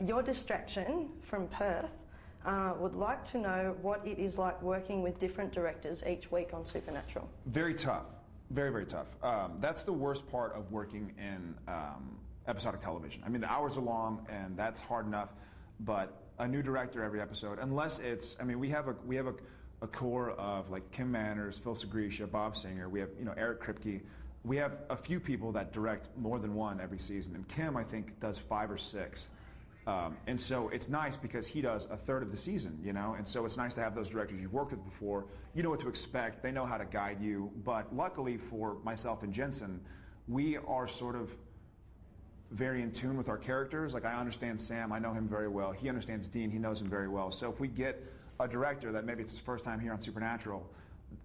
Your distraction from Perth would like to know what it is like working with different directors each week on Supernatural. Very tough. Very, very tough. That's the worst part of working in episodic television. I mean, the hours are long, and that's hard enough, but a new director every episode, unless it's, I mean, we have a core of like Kim Manners, Phil Segresha, Bob Singer, we have, Eric Kripke. We have a few people that direct more than one every season, and Kim, I think, does 5 or 6. And so it's nice because he does a third of the season, and so it's nice to have those directors you've worked with before. You know what to expect. They know how to guide you. But luckily for myself and Jensen, we are sort of very in tune with our characters. Like, I understand Sam. I know him very well. He understands Dean. He knows him very well. So if we get a director that maybe it's his first time here on Supernatural,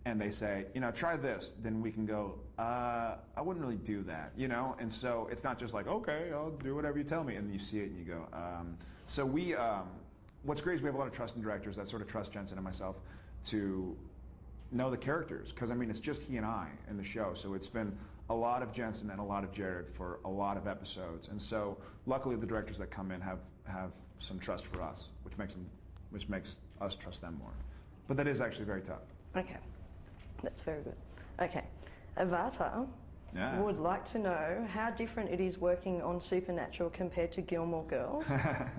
and they say, try this, then we can go, I wouldn't really do that, And so it's not just like, okay, I'll do whatever you tell me, and you see it and you go. So we, what's great is we have a lot of trust in directors that sort of trust Jensen and myself to know the characters, because, I mean, it's just he and I in the show, so it's been a lot of Jensen and a lot of Jared for a lot of episodes, and so luckily the directors that come in have some trust for us, which makes us trust them more. But that is actually very tough. Okay, that's very good. Okay, Avatar would like to know how different it is working on Supernatural compared to Gilmore Girls,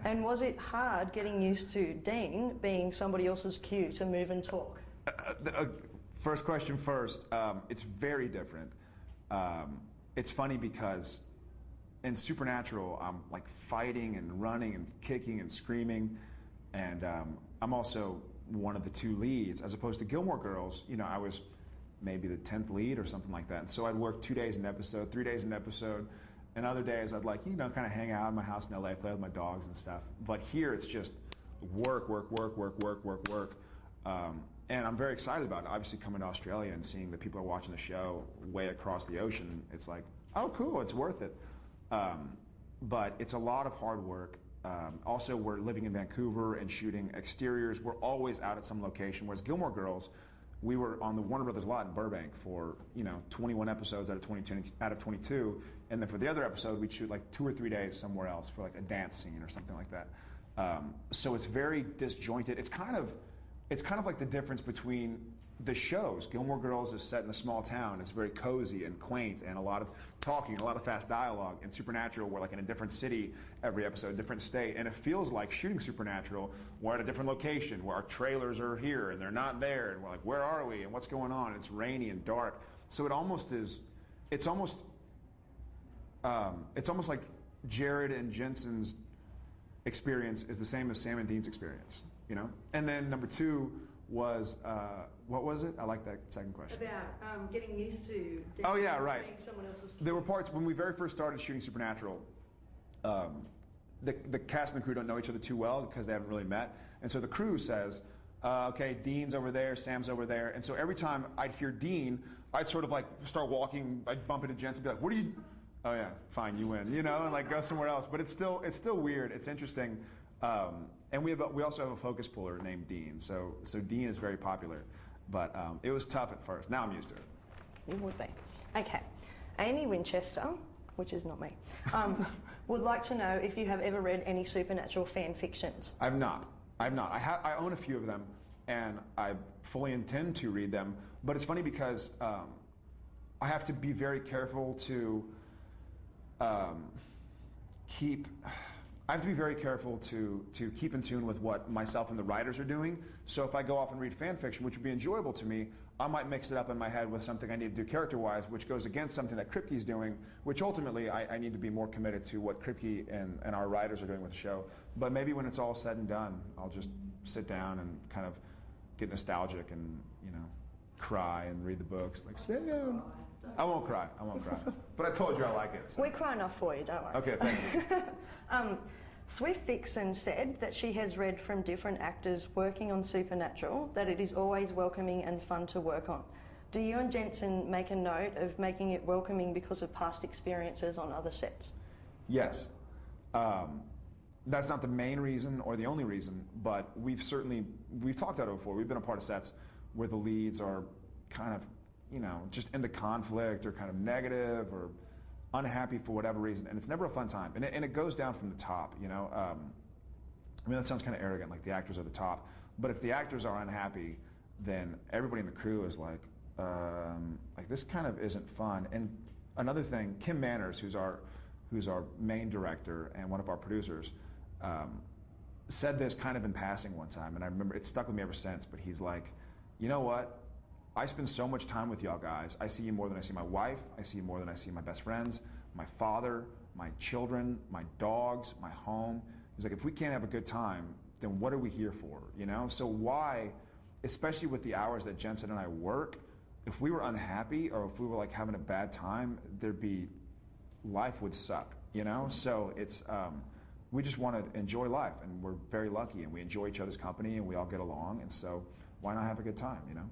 and was it hard getting used to Dean being somebody else's cue to move and talk? First question first. It's very different. It's funny because in Supernatural, I'm like fighting and running and kicking and screaming, and I'm also one of the 2 leads, as opposed to Gilmore Girls. I was maybe the 10th lead or something like that. And so I'd work 2 days an episode, 3 days an episode, and other days I'd kind of hang out in my house in LA, play with my dogs and stuff. But here it's just work. And I'm very excited about it. Obviously, coming to Australia and seeing that people are watching the show way across the ocean, it's like, oh, cool, it's worth it. But it's a lot of hard work. Also, we're living in Vancouver and shooting exteriors. We're always out at some location, whereas Gilmore Girls, we were on the Warner Brothers lot in Burbank for 21 episodes out of 22, and then for the other episode, we'd shoot like 2 or 3 days somewhere else for like a dance scene or something like that. So it's very disjointed. It's kind of like the difference between the shows. Gilmore Girls is set in a small town. It's very cozy and quaint and a lot of talking, a lot of fast dialogue. In Supernatural, we're like in a different city every episode, different state, and it feels like shooting Supernatural, we're at a different location where our trailers are here and they're not there, and we're like, where are we and what's going on? And it's rainy and dark. So it's almost like Jared and Jensen's experience is the same as Sam and Dean's experience. And then number 2 was, what was it? I like that second question. About getting used to being someone else's cue. There were parts, when we very first started shooting Supernatural, the cast and the crew don't know each other too well because they haven't really met. And so the crew says, okay, Dean's over there, Sam's over there. And so every time I'd hear Dean, I'd sort of like start walking, I'd bump into Jensen and be like, what are you... Oh yeah, fine, you win, and like go somewhere else. But it's still weird. It's interesting. And we also have a focus puller named Dean. So Dean is very popular. But it was tough at first. Now I'm used to it. You would be. Okay. Amy Winchester, which is not me, would like to know if you have ever read any Supernatural fan fictions. I've not. I own a few of them, and I fully intend to read them. But it's funny because I have to be very careful to keep in tune with what myself and the writers are doing. So if I go off and read fan fiction, which would be enjoyable to me, I might mix it up in my head with something I need to do character-wise, which goes against something that Kripke's doing, which ultimately I need to be more committed to what Kripke and our writers are doing with the show. But maybe when it's all said and done, I'll just sit down and kind of get nostalgic and, cry and read the books. Like, Sam. I won't cry. But I told you I like it. So. We cry enough for you, don't worry. Okay, thank you. Swift Vixen said that she has read from different actors working on Supernatural that it is always welcoming and fun to work on. Do you and Jensen make a note of making it welcoming because of past experiences on other sets? Yes. That's not the main reason or the only reason, but we've talked about it before. We've been a part of sets where the leads are kind of, just into conflict or kind of negative or unhappy for whatever reason, and it's never a fun time. And it goes down from the top, you know. I mean, that sounds kind of arrogant, like the actors are the top. But if the actors are unhappy, then everybody in the crew is like this kind of isn't fun. And another thing, Kim Manners, who's our main director and one of our producers, said this kind of in passing one time, and I remember it stuck with me ever since. But he's like, you know what? I spend so much time with y'all guys. I see you more than I see my wife. I see you more than I see my best friends, my father, my children, my dogs, my home. He's like, if we can't have a good time, then what are we here for? You know? So why, especially with the hours that Jensen and I work, if we were unhappy or if we were like having a bad time, life would suck, you know? So it's, we just want to enjoy life, and we're very lucky, and we enjoy each other's company, and we all get along, and so why not have a good time, you know?